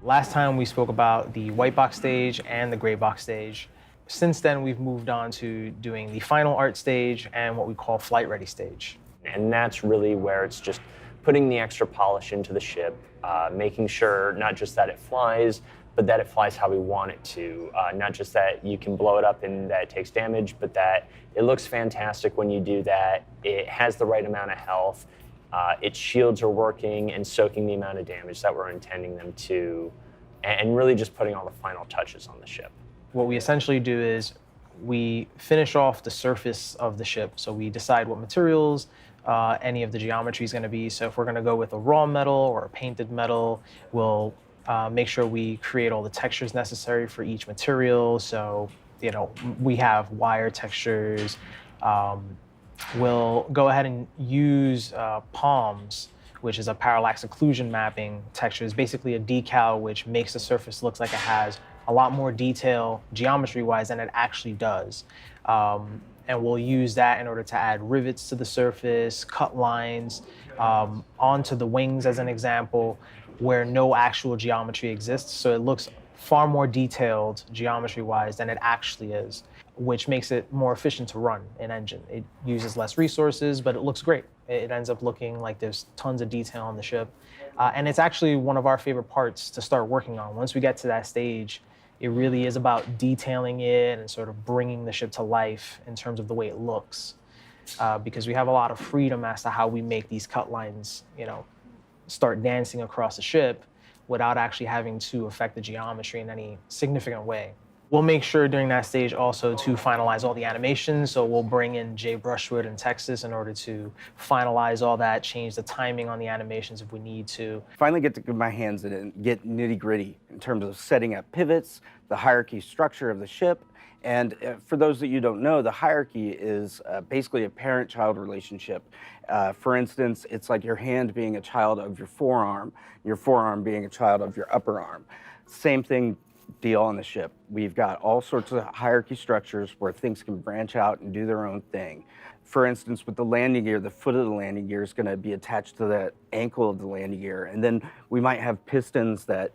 Last time we spoke about the white box stage and the gray box stage. Since then, we've moved on to doing the final art stage and what we call flight ready stage. And that's really where it's just putting the extra polish into the ship, making sure not just that it flies, but that it flies how we want it to. Not just that you can blow it up and that it takes damage, but that it looks fantastic when you do that. It has the right amount of health. Its shields are working and soaking the amount of damage that we're intending them to, and really just putting all the final touches on the ship. What we essentially do is we finish off the surface of the ship. So we decide what materials any of the geometry is going to be. So if we're going to go with a raw metal or a painted metal, we'll make sure we create all the textures necessary for each material. So, you know, we have wire textures. We'll go ahead and use palms, which is a parallax occlusion mapping texture. It's basically a decal which makes the surface look like it has a lot more detail geometry-wise than it actually does. And we'll use that in order to add rivets to the surface, cut lines onto the wings as an example, where no actual geometry exists. So it looks far more detailed geometry-wise than it actually is, which makes it more efficient to run an engine. It uses less resources, but it looks great. It ends up looking like there's tons of detail on the ship. And it's actually one of our favorite parts to start working on. Once we get to that stage, it really is about detailing it and sort of bringing the ship to life in terms of the way it looks. Because we have a lot of freedom as to how we make these cut lines, you know, start dancing across the ship without actually having to affect the geometry in any significant way. We'll make sure during that stage also to finalize all the animations. So we'll bring in Jay Brushwood in Texas in order to finalize all that, change the timing on the animations if we need to. Finally get to get my hands in it and get nitty gritty in terms of setting up pivots, the hierarchy structure of the ship. And for those that you don't know, the hierarchy is basically a parent-child relationship. For instance, it's like your hand being a child of your forearm being a child of your upper arm. Same thing deal on the ship. We've got all sorts of hierarchy structures where things can branch out and do their own thing. For instance, with the landing gear, the foot of the landing gear is going to be attached to the ankle of the landing gear. And then we might have pistons that,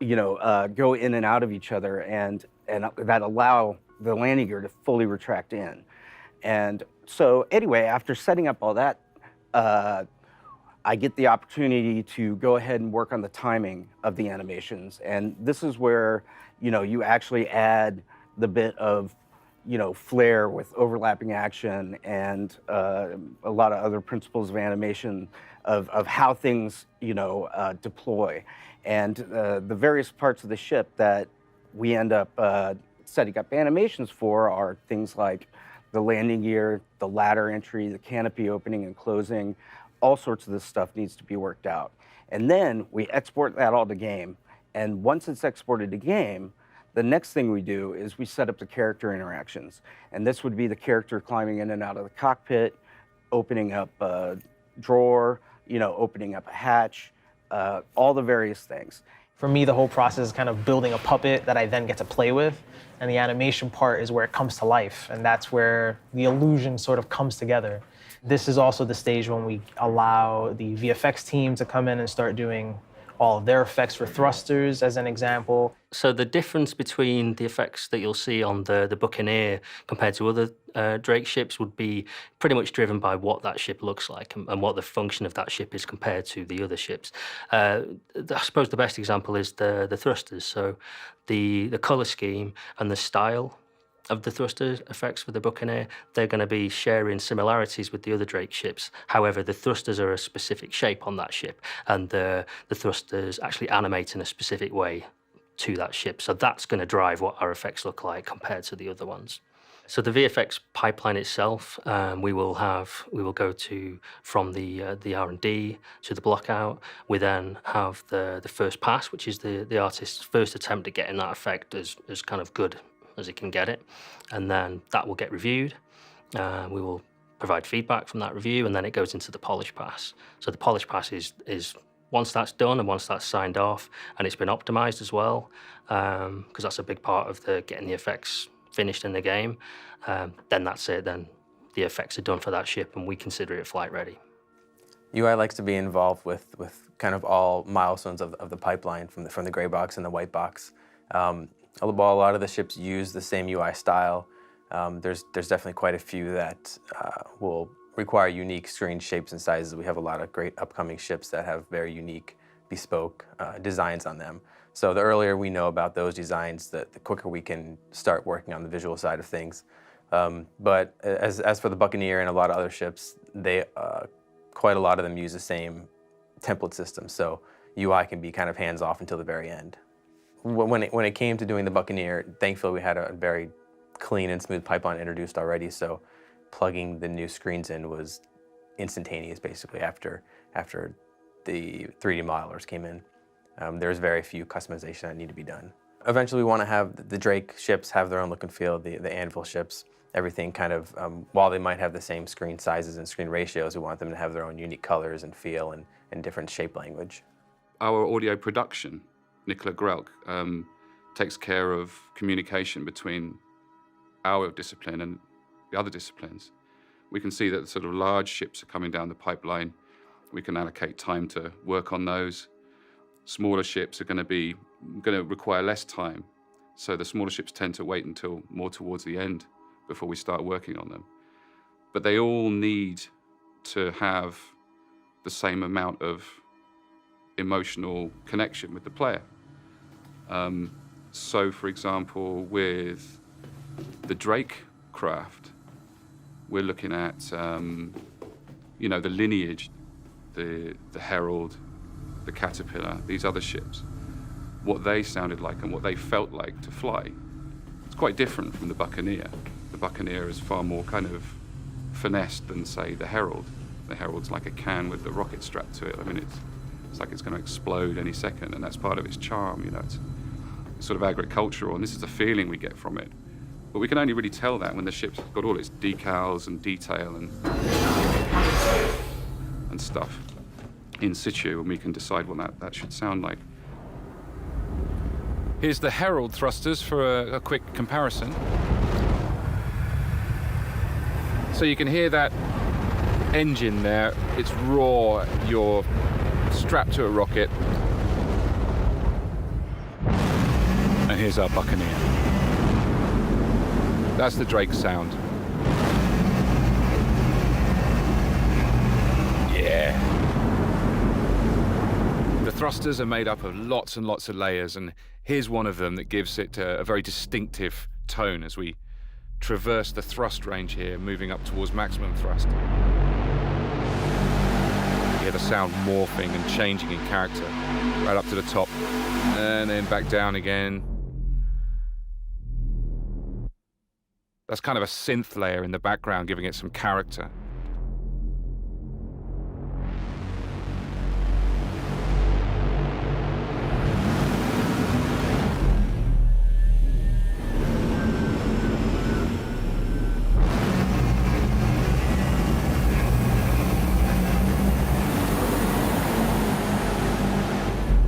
you know, go in and out of each other and that allow the landing gear to fully retract in. And so anyway, after setting up all that, I get the opportunity to go ahead and work on the timing of the animations. And this is where, you know, you actually add the bit of, you know, flair with overlapping action and a lot of other principles of animation of how things, you know, deploy. And the various parts of the ship that we end up setting up animations for are things like the landing gear, the ladder entry, the canopy opening and closing. All sorts of this stuff needs to be worked out. And then we export that all to game. And once it's exported to game, the next thing we do is we set up the character interactions. And this would be the character climbing in and out of the cockpit, opening up a drawer, you know, opening up a hatch, all the various things. For me, the whole process is kind of building a puppet that I then get to play with. And the animation part is where it comes to life. And that's where the illusion sort of comes together. This is also the stage when we allow the VFX team to come in and start doing all of their effects for thrusters, as an example. So the difference between the effects that you'll see on the Buccaneer compared to other Drake ships would be pretty much driven by what that ship looks like and what the function of that ship is compared to the other ships. I suppose the best example is the thrusters. So the color scheme and the style of the thruster effects for the Buccaneer, they're going to be sharing similarities with the other Drake ships. However, the thrusters are a specific shape on that ship, and the thrusters actually animate in a specific way to that ship. So that's going to drive what our effects look like compared to the other ones. So the Vfx pipeline itself, we will go to from the R&D to the blockout. We then have the first pass, which is the artist's first attempt at getting that effect as kind of good as it can get it, and then that will get reviewed. We will provide feedback from that review, and then it goes into the polish pass. So the polish pass is once that's done and once that's signed off and it's been optimized as well, because that's a big part of getting the effects finished in the game, then that's it. Then the effects are done for that ship and we consider it flight ready. UI likes to be involved with kind of all milestones of the pipeline from the gray box and the white box. While a lot of the ships use the same UI style, there's definitely quite a few that will require unique screen shapes and sizes. We have a lot of great upcoming ships that have very unique, bespoke designs on them. So the earlier we know about those designs, the quicker we can start working on the visual side of things. But as for the Buccaneer and a lot of other ships, they quite a lot of them use the same template system, so UI can be kind of hands-off until the very end. When it came to doing the Buccaneer, thankfully we had a very clean and smooth pipeline introduced already, so plugging the new screens in was instantaneous basically after the 3D modelers came in. There's very few customization that need to be done. Eventually we want to have the Drake ships have their own look and feel, the Anvil ships, everything kind of, while they might have the same screen sizes and screen ratios, we want them to have their own unique colors and feel and different shape language. Our audio production, Nicola Grelk, takes care of communication between our discipline and the other disciplines. We can see that sort of large ships are coming down the pipeline. We can allocate time to work on those. Smaller ships are going to require less time. So the smaller ships tend to wait until more towards the end before we start working on them. But they all need to have the same amount of emotional connection with the player. So for example, with the Drake craft, we're looking at the lineage, the Herald, the Caterpillar, these other ships, what they sounded like and what they felt like to fly. It's quite different from the Buccaneer. The Buccaneer is far more kind of finessed than, say, the Herald. The Herald's like a can with the rocket strapped to it. I mean, it's like it's going to explode any second, and that's part of its charm, It's sort of agricultural, and this is the feeling we get from it. But we can only really tell that when the ship's got all its decals and detail and stuff in situ, and we can decide what that should sound like. Here's the Herald thrusters for a quick comparison. So you can hear that engine there. It's raw. You're strapped to a rocket. And here's our Buccaneer. That's the Drake sound. Yeah. The thrusters are made up of lots and lots of layers, and here's one of them that gives it a very distinctive tone as we traverse the thrust range here, moving up towards maximum thrust. You hear the sound morphing and changing in character, right up to the top, and then back down again. That's kind of a synth layer in the background, giving it some character.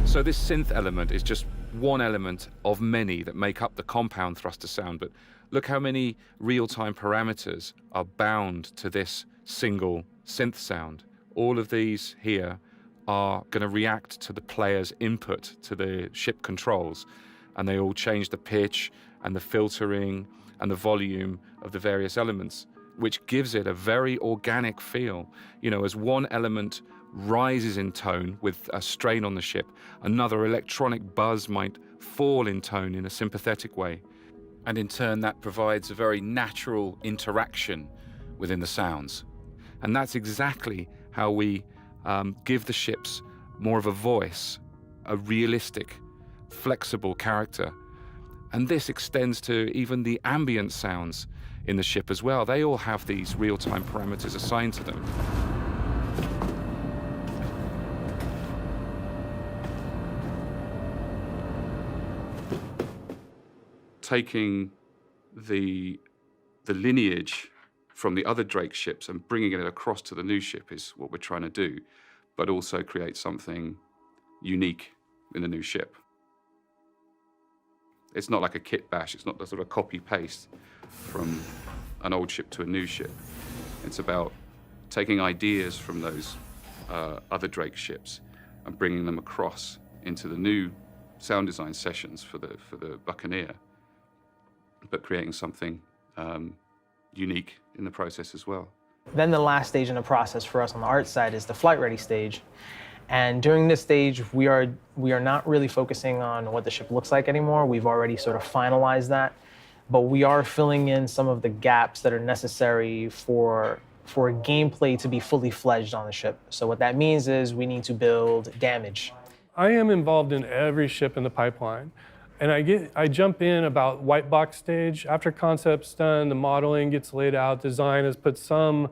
So this synth element is just one element of many that make up the compound thruster sound, but look how many real-time parameters are bound to this single synth sound. All of these here are going to react to the player's input to the ship controls, and they all change the pitch and the filtering and the volume of the various elements, which gives it a very organic feel. As one element rises in tone with a strain on the ship, another electronic buzz might fall in tone in a sympathetic way. And in turn, that provides a very natural interaction within the sounds. And that's exactly how we give the ships more of a voice, a realistic, flexible character. And this extends to even the ambient sounds in the ship as well. They all have these real-time parameters assigned to them. Taking the lineage from the other Drake ships and bringing it across to the new ship is what we're trying to do, but also create something unique in the new ship. It's not like a kit bash. It's not the sort of copy-paste from an old ship to a new ship. It's about taking ideas from those other Drake ships and bringing them across into the new sound design sessions for the Buccaneer, but creating something unique in the process as well. Then the last stage in the process for us on the art side is the flight ready stage. And during this stage, we are not really focusing on what the ship looks like anymore. We've already sort of finalized that, but we are filling in some of the gaps that are necessary for gameplay to be fully fledged on the ship. So what that means is we need to build damage. I am involved in every ship in the pipeline. And I jump in about white box stage. After concept's done, the modeling gets laid out, design has put some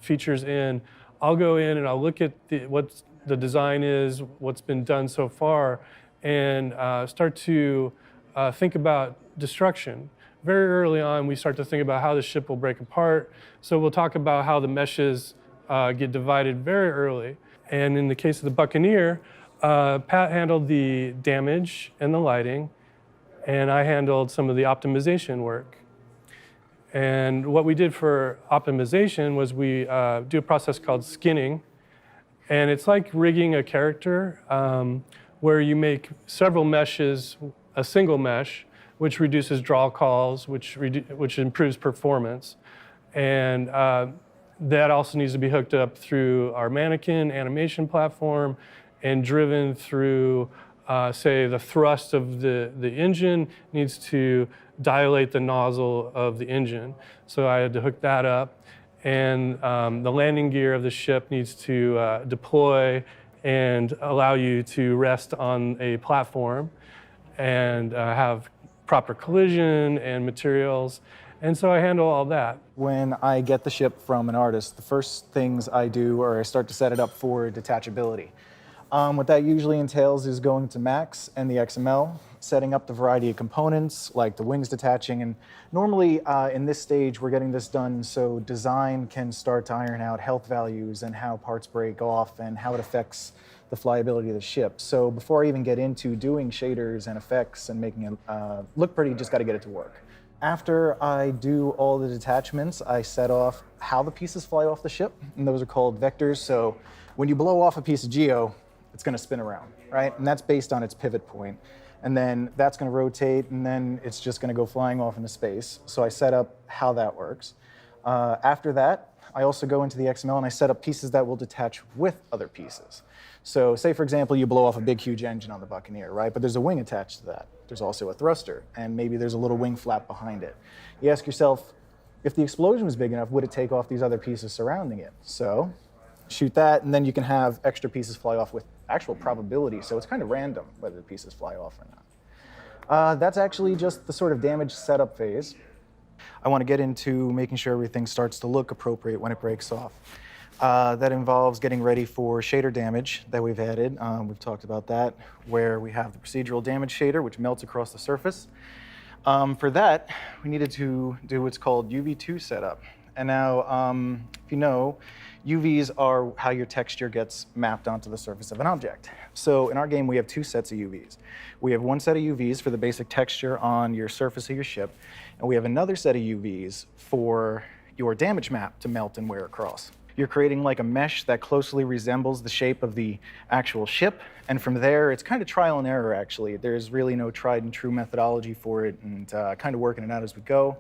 features in. I'll go in and I'll look at what the design is, what's been done so far, and start to think about destruction. Very early on, we start to think about how the ship will break apart. So we'll talk about how the meshes get divided very early. And in the case of the Buccaneer, Pat handled the damage and the lighting, and I handled some of the optimization work. And what we did for optimization was we do a process called skinning, and it's like rigging a character where you make several meshes, a single mesh, which reduces draw calls, which improves performance. And that also needs to be hooked up through our mannequin animation platform and driven through, say, the thrust of the engine needs to dilate the nozzle of the engine. So I had to hook that up. And the landing gear of the ship needs to deploy and allow you to rest on a platform and have proper collision and materials. And so I handle all that. When I get the ship from an artist, the first things I do are I start to set it up for detachability. What that usually entails is going to Max and the XML, setting up the variety of components like the wings detaching. And normally in this stage, we're getting this done so design can start to iron out health values and how parts break off and how it affects the flyability of the ship. So before I even get into doing shaders and effects and making it look pretty, just got to get it to work. After I do all the detachments, I set off how the pieces fly off the ship, and those are called vectors. So when you blow off a piece of geo, it's going to spin around, right? And that's based on its pivot point. And then that's going to rotate, and then it's just going to go flying off into space. So I set up how that works. After that, I also go into the XML and I set up pieces that will detach with other pieces. So say, for example, you blow off a big, huge engine on the Buccaneer, right? But there's a wing attached to that. There's also a thruster, and maybe there's a little wing flap behind it. You ask yourself, if the explosion was big enough, would it take off these other pieces surrounding it? So shoot that, and then you can have extra pieces fly off with actual probability. So it's kind of random whether the pieces fly off or not. That's actually just the sort of damage setup phase. I want to get into making sure everything starts to look appropriate when it breaks off. That involves getting ready for shader damage that we've added. We've talked about that, where we have the procedural damage shader, which melts across the surface. For that, we needed to do what's called UV2 setup. And now, if you know, UVs are how your texture gets mapped onto the surface of an object. So in our game, we have two sets of UVs. We have one set of UVs for the basic texture on your surface of your ship, and we have another set of UVs for your damage map to melt and wear across. You're creating like a mesh that closely resembles the shape of the actual ship, and from there, it's kind of trial and error, actually. There's really no tried and true methodology for it, and kind of working it out as we go.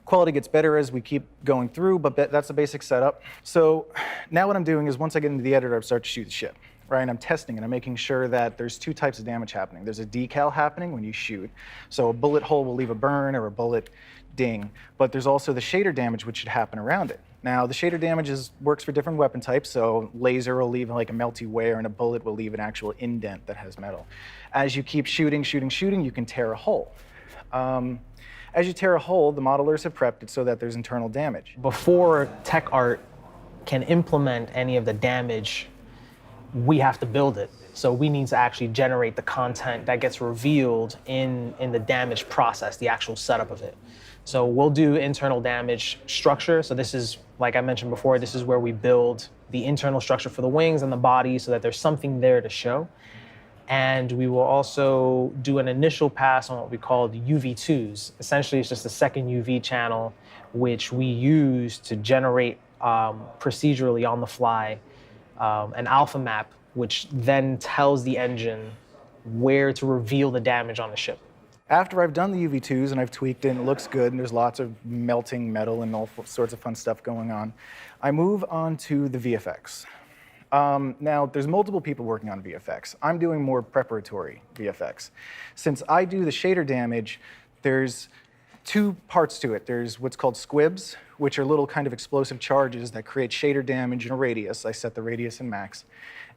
Quality gets better as we keep going through, but that's the basic setup. So now what I'm doing is once I get into the editor, I start to shoot the ship, right? And I'm testing it. I'm making sure that there's two types of damage happening. There's a decal happening when you shoot. So a bullet hole will leave a burn or a bullet ding, but there's also the shader damage which should happen around it. Now, the shader damage works for different weapon types, so laser will leave like a melty wear, and a bullet will leave an actual indent that has metal. As you keep shooting, you can tear a hole. As you tear a hole, the modelers have prepped it so that there's internal damage. Before tech art can implement any of the damage, we have to build it. So we need to actually generate the content that gets revealed in the damage process, the actual setup of it. So we'll do internal damage structure. So this is, like I mentioned before, this is where we build the internal structure for the wings and the body so that there's something there to show. And we will also do an initial pass on what we call the UV2s. Essentially, it's just a second UV channel, which we use to generate procedurally on the fly an alpha map, which then tells the engine where to reveal the damage on the ship. After I've done the UV2s and I've tweaked it and it looks good and there's lots of melting metal and all sorts of fun stuff going on, I move on to the VFX. Now, there's multiple people working on VFX. I'm doing more preparatory VFX. Since I do the shader damage, there's two parts to it. There's what's called squibs, which are little kind of explosive charges that create shader damage in a radius. I set the radius in max.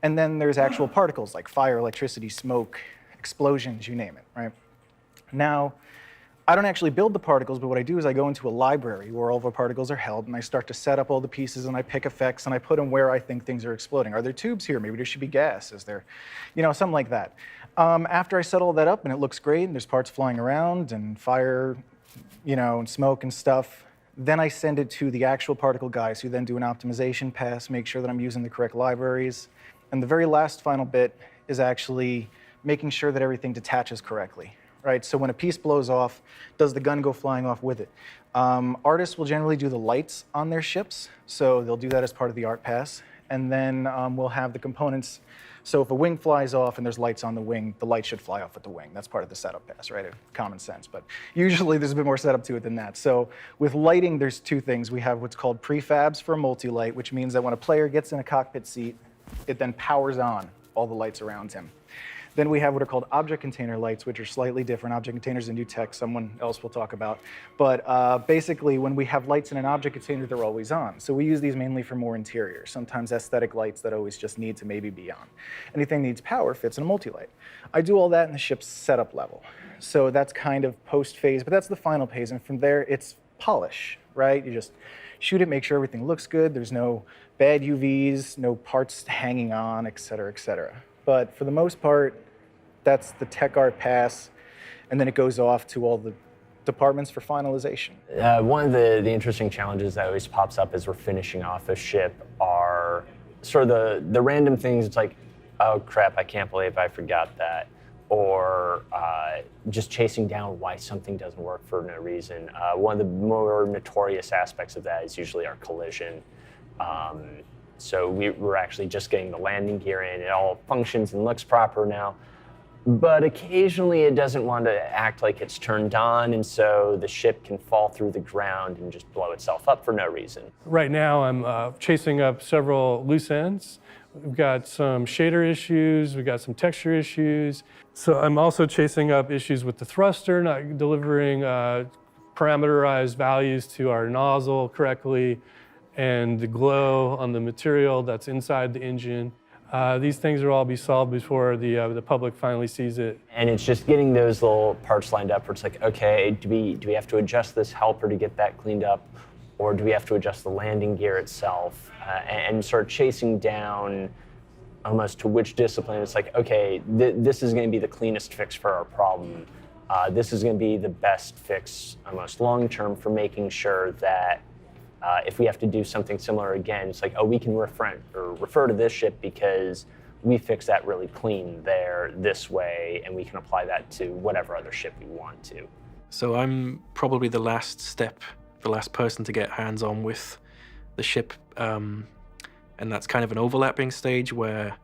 And then there's actual particles like fire, electricity, smoke, explosions, you name it, right? Now, I don't actually build the particles, but what I do is I go into a library where all of our particles are held, and I start to set up all the pieces, and I pick effects, and I put them where I think things are exploding. Are there tubes here? Maybe there should be gas. Is there, something like that. After I set all that up, and it looks great, and there's parts flying around, and fire, and smoke and stuff, then I send it to the actual particle guys who then do an optimization pass, make sure that I'm using the correct libraries. And the very last final bit is actually making sure that everything detaches correctly. Right, so when a piece blows off, does the gun go flying off with it? Artists will generally do the lights on their ships, so they'll do that as part of the art pass. And then we'll have the components. So if a wing flies off and there's lights on the wing, the light should fly off with the wing. That's part of the setup pass, right? Common sense, but usually there's a bit more setup to it than that. So with lighting, there's two things. We have what's called prefabs for a multi-light, which means that when a player gets in a cockpit seat, it then powers on all the lights around him. Then we have what are called object container lights, which are slightly different. Object containers is a new tech someone else will talk about. But basically, when we have lights in an object container, they're always on. So we use these mainly for more interior, sometimes aesthetic lights that always just need to maybe be on. Anything that needs power fits in a multi-light. I do all that in the ship's setup level. So that's kind of post-phase, but that's the final phase. And from there, it's polish, right? You just shoot it, make sure everything looks good. There's no bad UVs, no parts hanging on, et cetera, et cetera. But for the most part, that's the tech art pass, and then it goes off to all the departments for finalization. One of the interesting challenges that always pops up as we're finishing off a ship are sort of the random things. It's like, oh crap, I can't believe I forgot that. Or just chasing down why something doesn't work for no reason. One of the more notorious aspects of that is usually our collision. So we're actually just getting the landing gear in. It all functions and looks proper now. But occasionally it doesn't want to act like it's turned on, and so the ship can fall through the ground and just blow itself up for no reason. Right now I'm chasing up several loose ends. We've got some shader issues, we've got some texture issues. So I'm also chasing up issues with the thruster, not delivering parameterized values to our nozzle correctly, and the glow on the material that's inside the engine. These things will all be solved before the public finally sees it. And it's just getting those little parts lined up where it's like, okay, do we have to adjust this helper to get that cleaned up? Or do we have to adjust the landing gear itself? And sort of chasing down almost to which discipline. It's like, okay, this is going to be the cleanest fix for our problem. This is going to be the best fix almost long-term for making sure that if we have to do something similar again, it's like, oh, we can refer to this ship because we fix that really clean there this way, and we can apply that to whatever other ship we want to. So I'm probably the last step, the last person to get hands-on with the ship, and that's kind of an overlapping stage where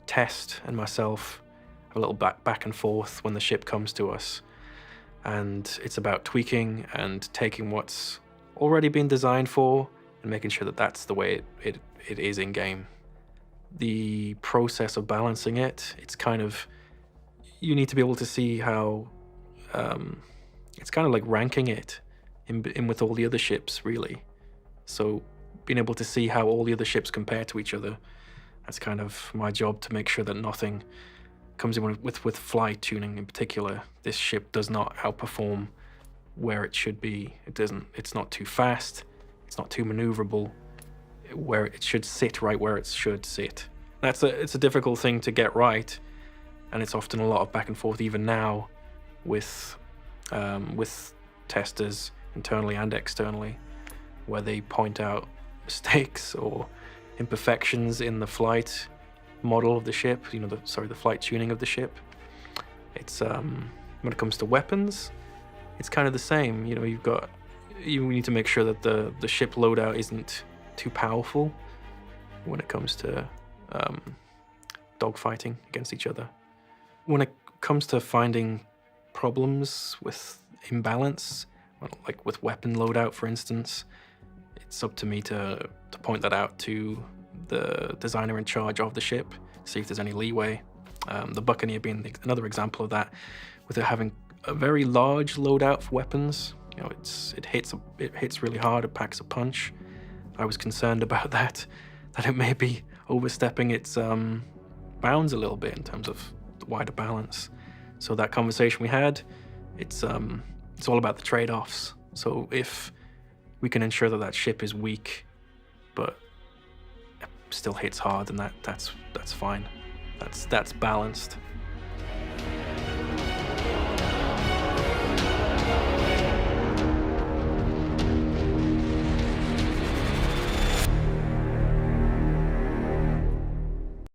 Test and myself have a little back and forth when the ship comes to us, and it's about tweaking and taking what's already been designed for and making sure that that's the way it is in game. The process of balancing it's kind of, you need to be able to see how it's kind of like ranking it in with all the other ships, really. So being able to see how all the other ships compare to each other, that's kind of my job, to make sure that nothing comes in with flight tuning in particular. This ship does not outperform where it should be. It's not too fast, it's not too maneuverable, where it should sit right where it should sit. It's a difficult thing to get right, and it's often a lot of back and forth even now with testers internally and externally, where they point out mistakes or imperfections in the flight model of the ship, the flight tuning of the ship. It's when it comes to weapons, it's kind of the same. You need to make sure that the ship loadout isn't too powerful when it comes to dogfighting against each other. When it comes to finding problems with imbalance, like with weapon loadout, for instance, it's up to me to point that out to the designer in charge of the ship, see if there's any leeway. The Buccaneer being another example of that, with it having a very large loadout for weapons. You know, it hits really hard. It packs a punch. I was concerned about that it may be overstepping its bounds a little bit in terms of the wider balance. So that conversation we had, it's all about the trade-offs. So if we can ensure that ship is weak, but still hits hard, then that's fine. That's balanced.